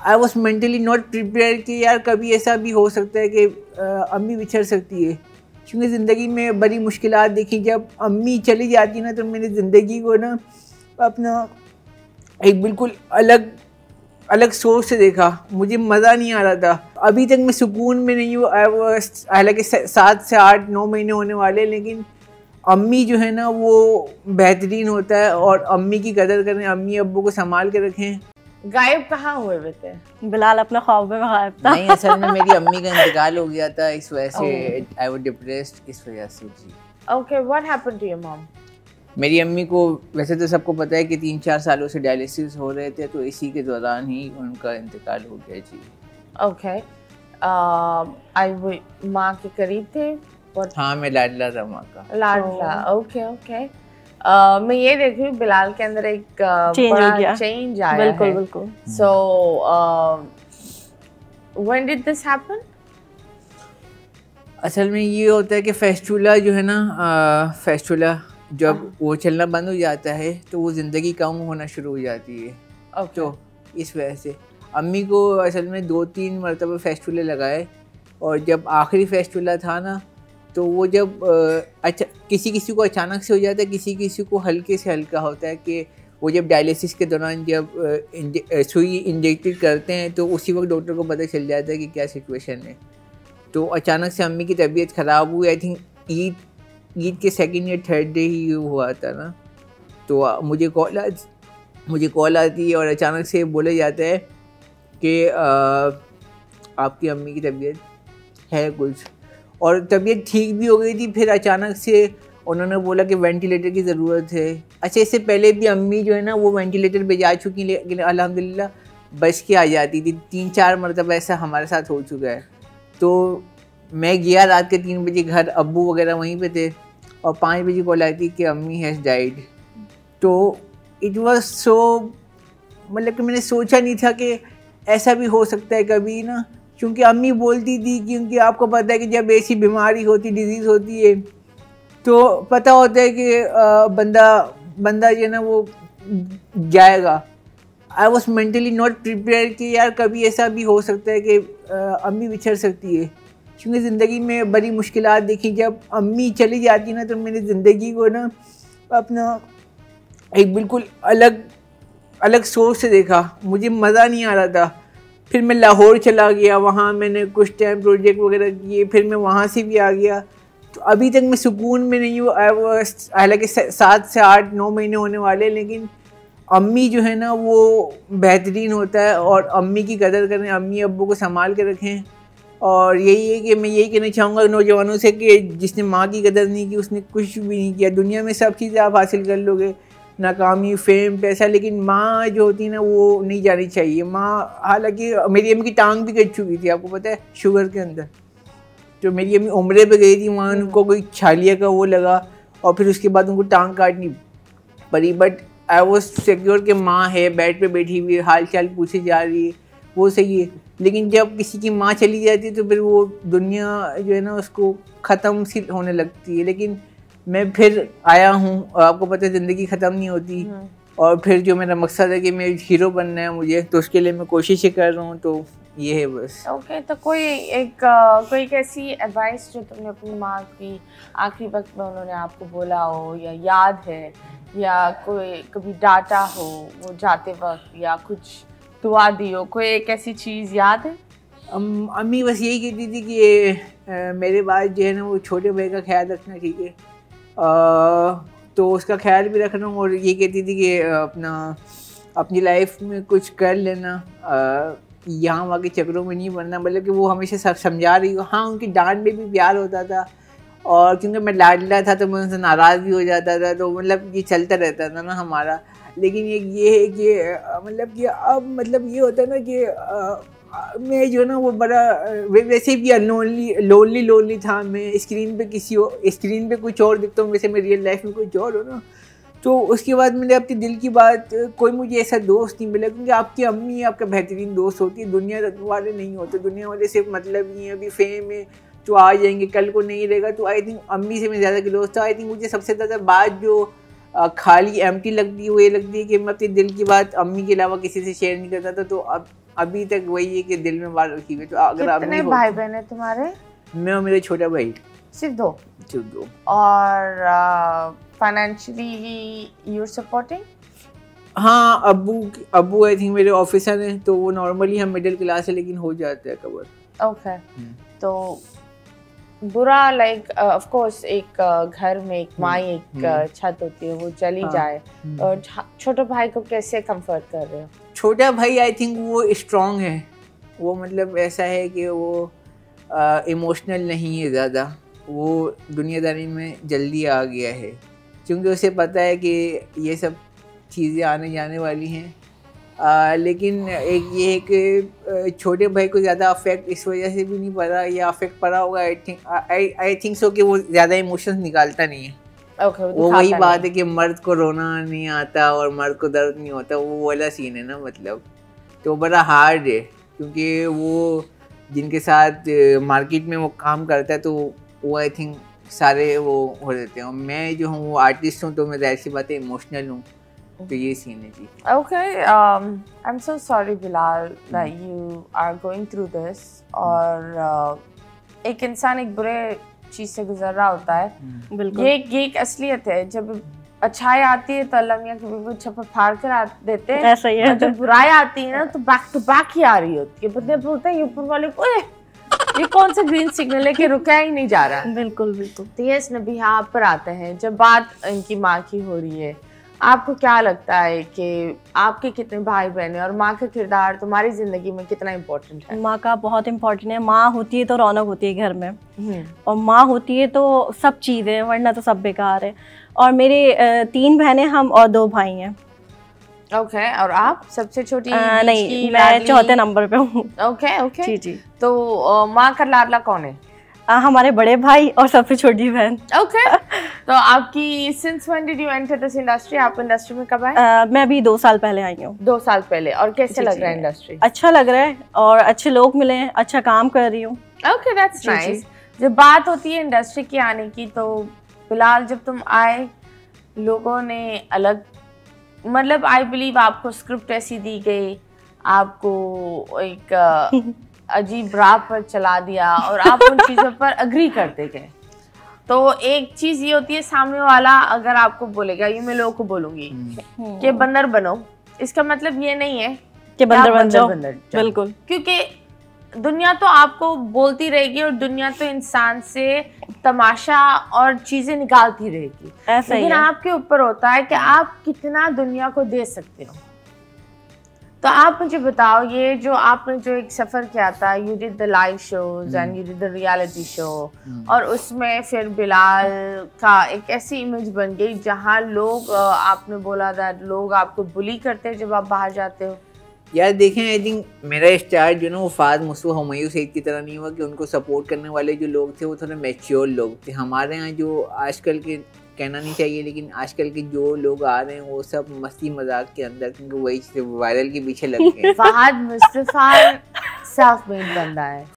I was mentally not prepare कि यार कभी ऐसा भी हो सकता है कि अम्मी बिछड़ सकती है, क्योंकि ज़िंदगी में बड़ी मुश्किलात देखी। जब अम्मी चली जाती ना तो मैंने ज़िंदगी को ना अपना एक बिल्कुल अलग अलग सोच से देखा, मुझे मज़ा नहीं आ रहा था। अभी तक मैं सुकून में नहीं हूँ। हालांकि 7 से 8-9 महीने होने वाले, लेकिन अम्मी जो है ना वो बेहतरीन होता है, और अम्मी की कदर करें, अम्मी अब्बू को संभाल के रखें। गायब कहाँ हुए थे? बिलाल अपने ख्वाब में गायब था। नहीं, असल में मेरी अम्मी का इंतकाल हो गया था, इस वजह से आई वाज डिप्रेस्ड, इस वजह से जी। Okay, what happened to your mom? मेरी अम्मी को वैसे तो सबको पता है कि 3-4 सालों से डायलिसिस हो रहे थे, तो इसी के दौरान ही उनका इंतकाल हो गया जी। ओके, माँ के करीब थे? हाँ, मैं लाडला था माँ का। लाडला, ओके ओके। मैं ये देख रही हूँ बिलाल के अंदर एक बड़ा चेंज आया है। बिल्कुल बिल्कुल। So when did this happen? असल में ये होता है कि फेस्टुला जो है ना, फेस्टुला जब वो चलना बंद हो जाता है तो वो ज़िंदगी कम होना शुरू हो जाती है। तो इस वजह से अम्मी को असल में 2-3 मरतबा फेस्टुले लगाए, और जब आखिरी फेस्टुला था ना तो वो जब किसी को अचानक से हो जाता है, किसी को हल्के से हल्का होता है, कि वो जब डायलिसिस के दौरान जब सुई इंजेक्टेड करते हैं तो उसी वक्त डॉक्टर को पता चल जाता है कि क्या सिचुएशन है। तो अचानक से अम्मी की तबीयत ख़राब हुई। आई थिंक ईद के 2nd या 3rd डे ही हुआ था ना, तो मुझे कॉल आती है और अचानक से बोला जाता है कि आपकी अम्मी की तबीयत है कुछ, और तबीयत ठीक भी हो गई थी। फिर अचानक से उन्होंने बोला कि वेंटिलेटर की ज़रूरत है। अच्छा, इससे पहले भी अम्मी जो है ना वो वेंटिलेटर पे जा चुकी, लेकिन अल्हम्दुलिल्लाह बच के आ जाती थी। 3-4 मरतबा ऐसा हमारे साथ हो चुका है। तो मैं गया रात के 3 बजे घर, अब्बू वगैरह वहीं पे थे, और 5 बजे कॉल आई थी कि अम्मी हैज़ डाइड। तो इट वाज सो, मतलब कि मैंने सोचा नहीं था कि ऐसा भी हो सकता है कभी ना, क्योंकि अम्मी बोलती थी, क्योंकि आपको पता है कि जब ऐसी बीमारी होती, डिजीज़ होती है, तो पता होता है कि बंदा जो है ना वो जाएगा। I was mentally not prepare कि यार कभी ऐसा भी हो सकता है कि अम्मी बिछड़ सकती है, क्योंकि ज़िंदगी में बड़ी मुश्किलात देखी। जब अम्मी चली जाती ना तो मैंने ज़िंदगी को ना अपना एक बिल्कुल अलग सोच से देखा, मुझे मज़ा नहीं आ रहा था। फिर मैं लाहौर चला गया, वहाँ मैंने कुछ टाइम प्रोजेक्ट वगैरह किए, फिर मैं वहाँ से भी आ गया। तो अभी तक मैं सुकून में नहीं हूँ। हालांकि 7 से 8-9 महीने होने वाले, लेकिन अम्मी जो है ना वो बेहतरीन होता है, और अम्मी की कदर करें, अम्मी अब्बू को संभाल के रखें। और यही है कि मैं यही कहना चाहूँगा नौजवानों से कि जिसने माँ की कदर नहीं की उसने कुछ भी नहीं किया। दुनिया में सब चीज़ें आप हासिल कर लोगे, नाकामी, फेम, पैसा, लेकिन माँ जो होती है ना वो नहीं जानी चाहिए। माँ, हालांकि मेरी अम्मी की टांग भी कट चुकी थी, आपको पता है, शुगर के अंदर। तो मेरी अम्मी उम्रे पे गई थी, वहाँ उनको कोई छालिया का वो लगा, और फिर उसके बाद उनको टांग काटनी पड़ी। बट आई वॉज सिक्योर कि माँ है, बेड पे बैठी हुई है, हाल चाल पूछे जा रही है, वो सही है। लेकिन जब किसी की माँ चली जाती है तो फिर वो दुनिया जो है ना उसको ख़त्म सी होने लगती है। लेकिन मैं फिर आया हूँ, और आपको पता है ज़िंदगी ख़त्म नहीं होती, और फिर जो मेरा मकसद है कि मैं हीरो बनना है मुझे, तो उसके लिए मैं कोशिशें कर रहा हूँ। तो ये है बस। ओके, तो कोई एक ऐसी एडवाइस जो तुमने अपनी माँ की आखिरी वक्त में उन्होंने आपको बोला हो, या याद है, या कोई कभी डांटा हो वो जाते वक्त, या कुछ दुआ दी हो, कोई एक ऐसी चीज़ याद है? अम्मी बस यही कहती थी कि मेरे बाद जो है ना वो छोटे भाई का ख्याल रखना, ठीक है, तो उसका ख्याल भी रखना। और ये कहती थी कि अपनी लाइफ में कुछ कर लेना, यहाँ वहाँ के चक्रों में नहीं बनना। मतलब कि वो हमेशा समझा रही हो। हाँ, उनकी डांट में भी प्यार होता था, और क्योंकि मैं लाडला था तो मैं उनसे नाराज़ भी हो जाता था, तो मतलब ये चलता रहता था ना हमारा। लेकिन ये है कि मतलब कि अब मतलब ये होता है ना कि मैं जो ना वो बड़ा वैसे भी लोनली था। मैं स्क्रीन पे कुछ और दिखता हूँ, वैसे मैं रियल लाइफ में कुछ और हो ना। तो उसके बाद मैंने अपने दिल की बात, कोई मुझे ऐसा दोस्त नहीं मिला, क्योंकि आपकी अम्मी आपका बेहतरीन दोस्त होती है, दुनिया वाले नहीं होते। दुनिया वाले सिर्फ मतलब ही है, अभी फेम है तो आ जाएंगे, कल को नहीं रहेगा। तो आई थिंक अम्मी से मैं ज़्यादा क्लोज था। आई थिंक मुझे सबसे ज़्यादा बात जो खाली एम्प्टी लगती है वो ये लगती है कि मैं अपने दिल की बात अम्मी के अलावा किसी से शेयर नहीं करता था। तो अब अभी तक वही है कि दिल में बात रखी हुई है। तो अगर आप कितने भाई बहन है तुम्हारे? मैं और मेरा छोटा भाई सिर्फ दो? सिर्फ दो। और फाइनेंशियली यू आर सपोर्टिंग? हाँ, अब्बू आई थिंक मेरे ऑफिसर हैं, तो वो नॉर्मली हम मिडिल क्लास है लेकिन हो जाता है कवर। ओके। तो बुरा लाइक ऑफ कोर्स एक घर में एक माँ एक छत होती है, वो चली जाए, और छोटे भाई को कैसे कंफर्ट कर रहे हो? छोटा भाई आई थिंक वो स्ट्रांग है, वो मतलब ऐसा है कि वो इमोशनल नहीं है ज़्यादा, वो दुनियादारी में जल्दी आ गया है क्योंकि उसे पता है कि ये सब चीज़ें आने जाने वाली हैं। लेकिन एक ये है कि छोटे भाई को ज़्यादा अफेक्ट इस वजह से भी नहीं पड़ा, या अफेक्ट पड़ा होगा आई थिंक सो कि वो ज़्यादा इमोशंस निकालता नहीं है। Okay, वो वही बात है कि मर्द को रोना नहीं आता और मर्द को दर्द नहीं होता, वो वाला सीन है ना, मतलब तो बड़ा हार्ड है क्योंकि वो जिनके साथ मार्केट में वो काम करता है तो वो आई थिंक सारे वो हो देते हैं। और मैं जो हूँ वो आर्टिस्ट हूँ, तो मैं ज़ाहिर सी बात है इमोशनल हूँ, तो ये सीन है जी। Okay, I'm so sorry Bilal that you are going through this। और एक इंसान एक बुरे चीज से गुजर रहा होता है, बिल्कुल। ये एक असलियत है। जब अच्छाई आती है तो अल्लाह मियां कभी छप्पर फाड़ कर देते हैं, ऐसा ही है। और जब बुराई आती है ना तो बैक टू बैक ही आ रही होती है। बंदे बोलते हैं ऊपर वाले को ये कौन सा ग्रीन सिग्नल है कि रुका ही नहीं जा रहा। बिल्कुल बिल्कुल। तो यस नबी आप पर आते हैं, जब बात इनकी माँ की हो रही है, आपको क्या लगता है कि आपके कितने भाई बहन हैं और माँ का किरदार तुम्हारी जिंदगी में कितना इम्पोर्टेंट है? माँ का बहुत इम्पोर्टेंट है। माँ होती है तो रौनक होती है घर में, और माँ होती है तो सब चीज़ें, वरना तो सब बेकार है। और मेरे 3 बहनें हम और 2 भाई हैं। ओके। और आप सबसे छोटी? नहीं, मैं चौथे नंबर पे हूँ। ओके ओके जी जी। तो माँ का लाडला कौन है? हमारे बड़े भाई और सबसे छोटी बहन। ओके। तो आपकी since when did you enter this industry? आप इंडस्ट्री में कब आए? मैं अभी 2 साल पहले आई हूँ। 2 साल पहले। और कैसे लग रहा है इंडस्ट्री? अच्छा लग रहा है और अच्छे लोग मिले हैं, अच्छा काम कर रही हूँ। Okay, that's nice. जब बात होती है इंडस्ट्री की आने की, तो फिलहाल जब तुम आए, लोगों ने अलग, मतलब आई बिलीव आपको स्क्रिप्ट ऐसी दी गई, आपको एक अजीब राह पर चला दिया और आप उन चीज़ों पर अग्री करते गए। तो एक चीज़ ये होती है, सामने वाला अगर आपको बोलेगा, ये मैं लोगों को बोलूँगी कि बंदर बनो, इसका मतलब ये नहीं है कि बंदर बन जाओ। बिल्कुल, क्योंकि दुनिया तो आपको बोलती रहेगी और दुनिया तो इंसान से तमाशा और चीज़ें निकालती रहेगी, लेकिन आपके ऊपर होता है कि आप कितना दुनिया को दे सकते हो। तो आप मुझे बताओ, ये जो आपने जो एक सफ़र किया था, you did the live shows and you did the reality show, और उसमें फिर बिलाल का एक ऐसी इमेज बन गई जहाँ लोग, आपने बोला दैट लोग आपको बुली करते हैं जब आप बाहर जाते हो। यार देखें, आई थिंक मेरा स्टार्ट जो ना वो फाद मुस्तफा हुमायूं सईद की तरह नहीं हुआ कि उनको सपोर्ट करने वाले जो लोग थे वो थोड़े मैच्योर लोग थे। हमारे यहाँ जो आजकल के, कहना नहीं चाहिए लेकिन आजकल के जो लोग आ रहे हैं वो सब मस्ती मजाक के अंदर, क्योंकि वही वायरल के पीछे लग गए। फाद मुस्तफा सेल्फ मेड बंदा है।